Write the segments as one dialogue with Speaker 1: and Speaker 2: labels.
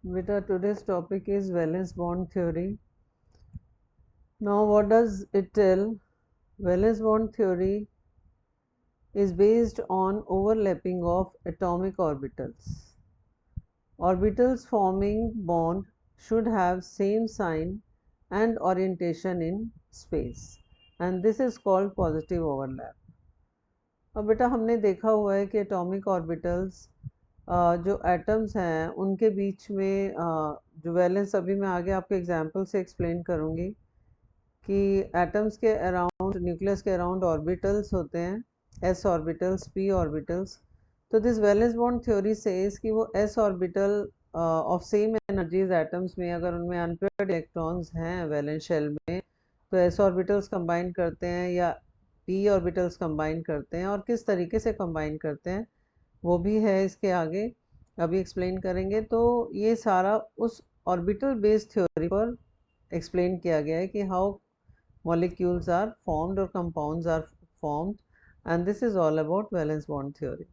Speaker 1: Beta, today's topic is valence bond theory. Now, what does it tell? Valence bond theory is based on overlapping of atomic orbitals. Orbitals forming bond should have same sign and orientation in space, and this is called positive overlap. अब बेटा हमने देखा हुआ है कि atomic orbitals जो atoms हैं उनके बीच में जो वैलेंस, अभी मैं आगे आपको एग्जांपल से एक्सप्लेन करूँगी कि एटम्स के अराउंड, न्यूक्लियस के अराउंड ऑर्बिटल्स होते हैं, एस ऑर्बिटल्स, पी ऑर्बिटल्स. तो this valence bond theory says कि वो S orbital of same energies atoms में अगर उनमें अनपेयर्ड इलेक्ट्रॉन्स हैं वैलेंस शेल में, तो एस ऑर्बिटल्स कंबाइन करते हैं या पी ऑर्बिटल्स कंबाइन करते हैं, और किस तरीके से कंबाइन करते हैं वो भी है इसके आगे अभी एक्सप्लेन करेंगे. तो ये सारा उस ऑर्बिटल बेस्ड थ्योरी पर एक्सप्लेन किया गया है कि how molecules are formed or compounds are formed, and this is all about valence bond theory.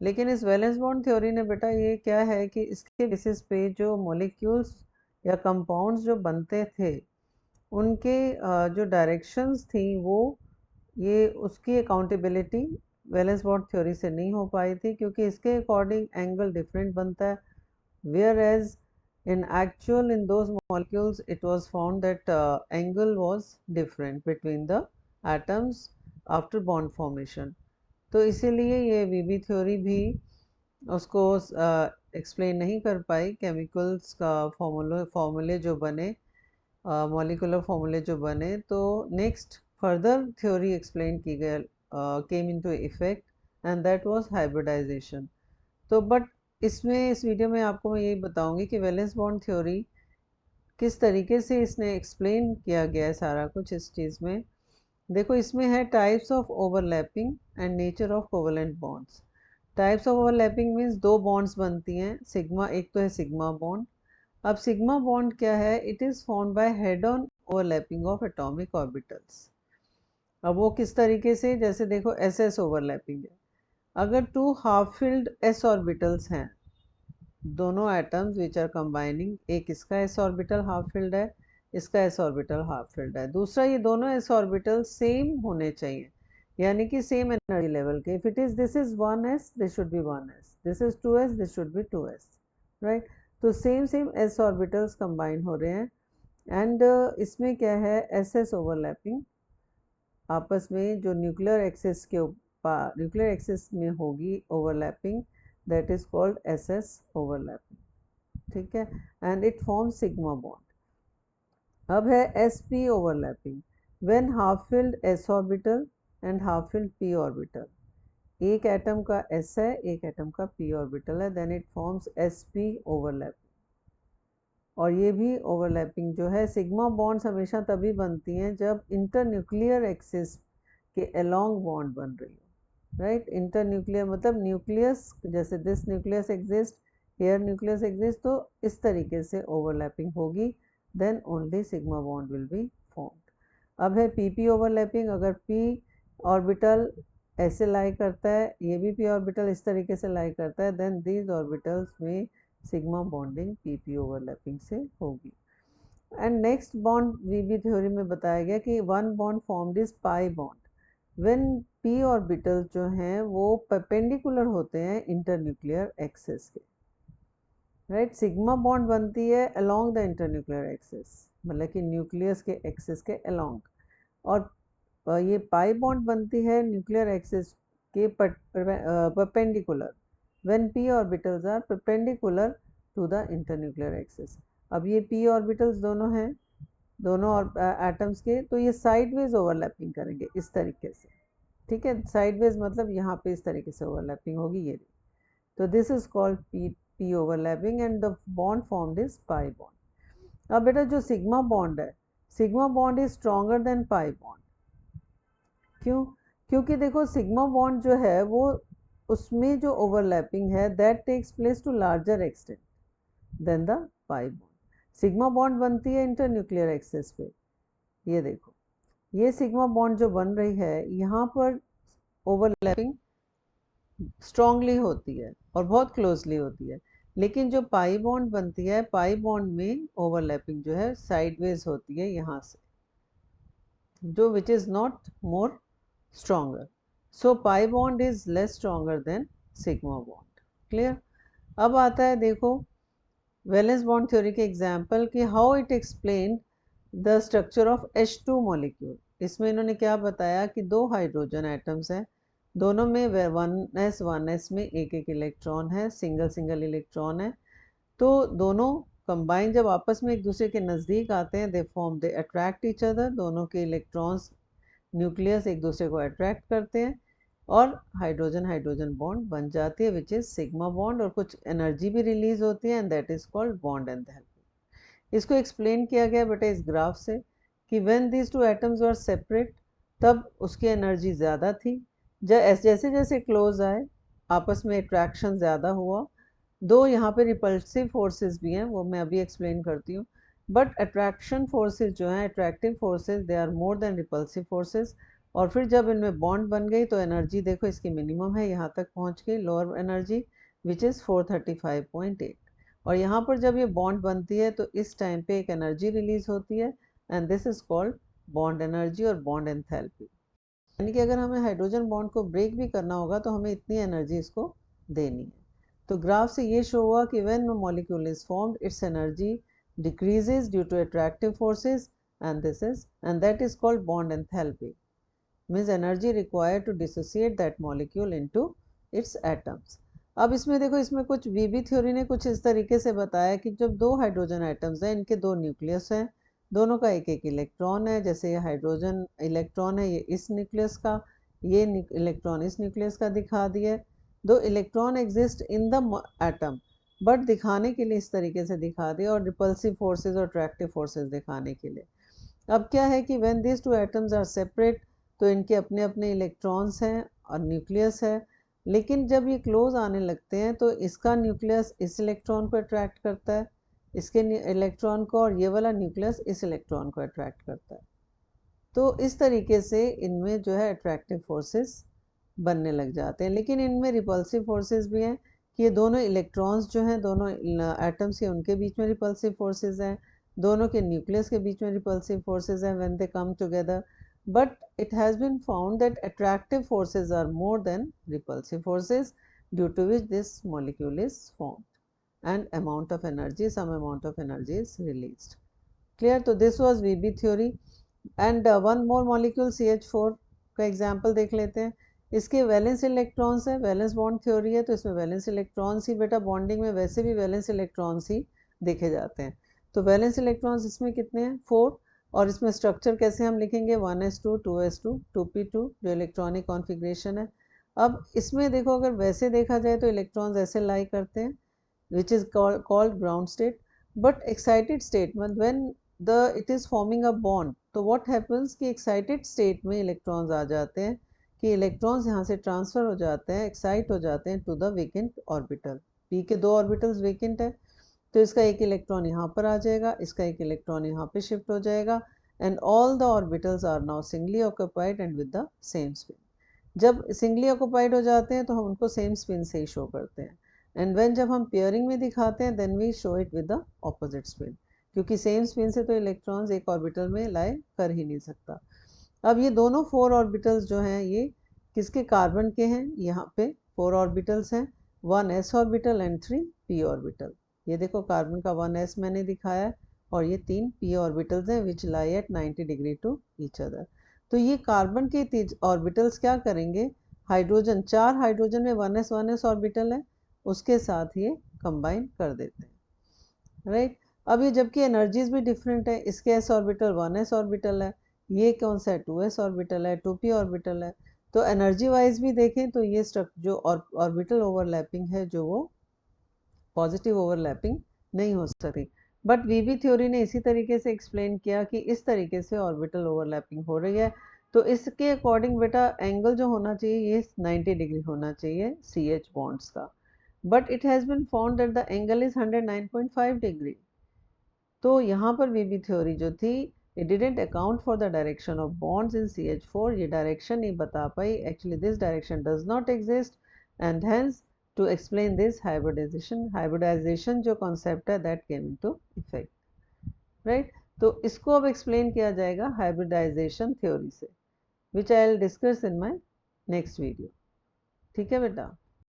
Speaker 1: लेकिन इस वैलेंस बॉन्ड थ्योरी ने बेटा ये क्या है कि इसके बेसिस पे जो मॉलिक्यूल्स या कंपाउंड्स जो बनते थे उनके जो डायरेक्शंस थी वो ये उसकी अकाउंटेबिलिटी वैलेंस बॉन्ड थ्योरी से नहीं हो पाई थी, क्योंकि इसके अकॉर्डिंग एंगल डिफरेंट बनता है, whereas in actual in those molecules it was found that angle was different between the atoms after bond formation. तो इसीलिए ये वीबी थ्योरी भी उसको एक्सप्लेन नहीं कर पाई. केमिकल्स का फॉर्मूले जो बने, मॉलिकुलर फॉर्मूले जो बने, तो नेक्स्ट फर्दर थ्योरी एक्सप्लेन की गई came into effect, and that was hybridization. तो बट इसमें इस वीडियो में आपको मैं यही बताऊंगी कि वैलेंस बॉन्ड थ्योरी किस तरीके से इसने एक्सप्लेन किया गया है सारा कुछ इस चीज़ में. देखो इसमें है types of overlapping and nature of covalent bonds. Types of overlapping means दो बॉन्ड्स बनती हैं सिग्मा, एक तो है सिग्मा बॉन्ड. अब सिग्मा बॉन्ड क्या है? It is formed by head on overlapping of atomic orbitals. अब वो किस तरीके से, जैसे देखो एस एस ओवरलैपिंग है. अगर two half filled S orbitals हैं, दोनों एटम्स विच आर कंबाइनिंग, एक इसका एस ऑर्बिटल हाफ फिल्ड है, इसका एस ऑर्बिटल हाफ फिल्ड है, दूसरा ये दोनों एस ऑर्बिटल सेम होने चाहिए, यानी कि सेम एनर्जी लेवल के. If it is this is 1s, this should be 1s, this is 2s, this should be 2s, right. तो same same s orbitals combine हो रहे हैं. एंड इसमें क्या है, एस एस ओवरलैपिंग आपस में जो न्यूक्लियर एक्सिस के ऊपर, न्यूक्लियर एक्सिस में होगी overlapping, that is called SS overlapping. ठीक है, and it forms sigma bond. अब है SP overlapping, when half filled s orbital and half filled p orbital, एक एटम का s है, एक एटम का p orbital है, then it forms SP overlapping. और ये भी ओवरलैपिंग जो है, सिग्मा बॉन्ड्स हमेशा तभी बनती हैं जब इंटरन्यूक्लियर एक्सिस के अलोंग बॉन्ड बन रही हो, राइट. इंटरन्यूक्लियर मतलब न्यूक्लियस, जैसे this nucleus exist, here nucleus exist, तो इस तरीके से ओवरलैपिंग होगी, then only sigma bond will be formed. अब है पीपी ओवरलैपिंग. अगर पी ऑर्बिटल ऐसे लाई करता है, ये भी पी ऑर्बिटल इस तरीके से लाई करता है, देन दीज ऑर्बिटल्स में सिग्मा बॉन्डिंग पीपी ओवरलैपिंग से होगी. And next bond VB theory में बताया गया कि one bond formed is pi bond when P orbital जो हैं वो परपेंडिकुलर होते हैं इंटरन्यूक्लियर एक्सिस के, राइट. सिग्मा बॉन्ड बनती है अलोंग द इंटरन्यूक्लियर एक्सिस, मतलब कि न्यूक्लियस के एक्सिस के अलोंग, और ये पाई बॉन्ड बनती है न्यूक्लियर एक्सिस के perpendicular when P orbitals are perpendicular to the internuclear axis. अब ये पी ऑर्बिटल्स दोनों हैं, दोनों एटम्स के, तो ये साइडवेज ओवरलैपिंग करेंगे इस तरीके से, ठीक है. साइडवेज मतलब यहाँ पे इस तरीके से ओवरलैपिंग होगी ये. तो this is called P overlapping and the bond formed is pi bond. अब बेटा जो सिग्मा बॉन्ड है, sigma bond is stronger than pi bond. क्यों? क्योंकि देखो सिग्मा बॉन्ड जो है वो, उसमें जो ओवरलैपिंग है that takes place to larger extent than the pi bond. Sigma bond बनती है इंटरन्यूक्लियर एक्सिस पे. ये देखो, ये सिग्मा बॉन्ड जो बन रही है यहाँ पर ओवरलैपिंग स्ट्रांगली होती है और बहुत क्लोजली होती है, लेकिन जो पाई बॉन्ड बनती है, पाई बॉन्ड में ओवरलैपिंग जो है साइडवेज होती है यहाँ से, जो which is not more stronger. So pi bond is less stronger than sigma bond. Clear? अब आता है देखो वैलेंस बॉन्ड थ्योरी के एग्जाम्पल कि how it explain the structure of H2 molecule. इसमें इन्होंने क्या बताया कि दो हाइड्रोजन एटम्स हैं, दोनों में 1s में एक एक इलेक्ट्रॉन है, सिंगल सिंगल इलेक्ट्रॉन है। तो दोनों कंबाइन जब आपस में एक दूसरे के नज़दीक आते हैं, दे अट्रैक्ट ईच अदर, दोनों के इलेक्ट्रॉन्स न्यूक्लियस एक दूसरे को अट्रैक्ट करते हैं और हाइड्रोजन हाइड्रोजन बॉन्ड बन जाती है विच इज सिग्मा बॉन्ड, और कुछ एनर्जी भी रिलीज होती है and that is called bond enthalpy. इसको एक्सप्लेन किया गया बेटा इस ग्राफ से कि when these two atoms were separate तब उसकी एनर्जी ज़्यादा थी, जैसे जैसे क्लोज आए आपस में अट्रैक्शन ज़्यादा हुआ। दो यहाँ पे रिपल्सिव फोर्सेस भी हैं, वो मैं अभी एक्सप्लेन करती हूँ, बट अट्रैक्शन फोर्सेस जो हैं, attractive forces, they are more than repulsive forces. और फिर जब इनमें बॉन्ड बन गई तो एनर्जी देखो इसकी मिनिमम है, यहाँ तक पहुँच गई लोअर एनर्जी विच इज़ 435.8। और यहाँ पर जब ये बॉन्ड बनती है तो इस टाइम पे एक एनर्जी रिलीज होती है and this is called bond energy और बॉन्ड एंथैल्पी। यानी कि अगर हमें हाइड्रोजन बॉन्ड को ब्रेक भी करना होगा तो हमें इतनी एनर्जी इसको देनी है। तो ग्राफ से ये शो हुआ कि when molecule is formed it's energy decreases due to attractive forces and that is called bond enthalpy, means energy required to dissociate that molecule into its atoms. अब इसमें देखो इसमें कुछ वीबी थ्योरी ने कुछ इस तरीके से बताया कि जब दो हाइड्रोजन एटम्स हैं, इनके दो न्यूक्लियस हैं, दोनों का एक एक इलेक्ट्रॉन है, जैसे ये हाइड्रोजन इलेक्ट्रॉन है ये इस न्यूक्लियस का, ये इलेक्ट्रॉन इस न्यूक्लियस का दिखा दिया है। दो electron exist in the atom but दिखाने के लिए इस तरीके से दिखा दिया, और रिपल्सिव फोर्सेस और अट्रैक्टिव फोर्सेस दिखाने के लिए। अब क्या है कि when these two atoms are separate तो इनके अपने अपने इलेक्ट्रॉन्स हैं और न्यूक्लियस है, लेकिन जब ये क्लोज आने लगते हैं तो इसका न्यूक्लियस इस इलेक्ट्रॉन को अट्रैक्ट करता है, इसके इलेक्ट्रॉन को, और ये वाला न्यूक्लियस इस इलेक्ट्रॉन को अट्रैक्ट करता है। तो इस तरीके से इनमें जो है अट्रैक्टिव फोर्सेस बनने लग जाते हैं, लेकिन इनमें रिपल्सिव फोर्सेस भी हैं कि ये दोनों इलेक्ट्रॉन्स जो हैं, दोनों एटम्स के, उनके बीच में रिपल्सिव फोर्सेस हैं, दोनों के न्यूक्लियस के बीच में रिपल्सिव फोर्सेस हैं when they come together, but it has been found that attractive forces are more than repulsive forces due to which this molecule is formed and amount of energy, some amount of energy is released. Clear? तो this was VB theory and one more molecule CH4 का example देख लेते हैं। इसके valence electrons है, valence bond theory है, तो इसमें वैलेंस इलेक्ट्रॉन्स ही बेटा, बॉन्डिंग में वैसे भी वैलेंस इलेक्ट्रॉन्स ही देखे जाते हैं। तो वैलेंस इलेक्ट्रॉन्स इसमें कितने हैं? 4। और इसमें स्ट्रक्चर कैसे हम लिखेंगे? 1s2 2s2 2p2 जो इलेक्ट्रॉनिक कॉन्फ़िगरेशन है। अब इसमें देखो अगर वैसे देखा जाए तो इलेक्ट्रॉन्स ऐसे लाई करते हैं which is called ground state, but excited state में when it is forming a bond, तो व्हाट हैपन्स कि एक्साइटेड स्टेट में इलेक्ट्रॉन्स आ जाते हैं, कि इलेक्ट्रॉन्स यहाँ से ट्रांसफ़र हो जाते हैं, एक्साइट हो जाते हैं to the vacant orbital. P के दो ऑर्बिटल्स वेकेंट है, तो इसका एक इलेक्ट्रॉन यहाँ पर आ जाएगा, इसका एक इलेक्ट्रॉन यहाँ पे शिफ्ट हो जाएगा and all the orbitals are now singly occupied and with the same spin. जब सिंगली ऑक्यूपाइड हो जाते हैं तो हम उनको सेम स्पिन से ही शो करते हैं, एंड व्हेन जब हम पेयरिंग में दिखाते हैं then we show it with the opposite spin, क्योंकि सेम स्पिन से तो इलेक्ट्रॉन्स एक ऑर्बिटल में लाई कर ही नहीं सकता। अब ये दोनों 4 ऑर्बिटल्स जो हैं ये किसके? कार्बन के हैं। यहाँ पे 4 ऑर्बिटल्स हैं, 1s orbital and 3 p orbital. ये देखो कार्बन का 1s मैंने दिखाया है और ये 3 p ऑर्बिटल्स हैं which lie at 90 degree to each other. तो ये कार्बन के ऑर्बिटल्स क्या करेंगे? हाइड्रोजन, 4 हाइड्रोजन में 1s ऑर्बिटल है, उसके साथ ये कंबाइन कर देते हैं, राइट? अब ये जबकि एनर्जीज भी डिफरेंट है, इसके s ऑर्बिटल 1s ऑर्बिटल है, ये कौन सा है? 2s ऑर्बिटल है, 2p ऑर्बिटल है। तो एनर्जी वाइज भी देखें तो ये जो ऑर्बिटल ओवरलैपिंग है जो वो पॉजिटिव ओवरलैपिंग नहीं हो सकती, बट वीबी थ्योरी ने इसी तरीके से एक्सप्लेन किया कि इस तरीके से ऑर्बिटल ओवरलैपिंग हो रही है। तो इसके अकॉर्डिंग बेटा एंगल जो होना चाहिए ये 90 डिग्री होना चाहिए CH बॉन्ड्स का, but it has been found that the angle is 109.5 degree. तो यहाँ पर वीबी थ्योरी जो थी it didn't account for the direction of bonds in CH4, ये डायरेक्शन नहीं बता पाई, actually this direction does not exist and hence to explain this hybridization जो concept है that came into effect, right? तो इसको अब explain किया जाएगा hybridization theory से, which I will discuss in my next video. ठीक है बेटा?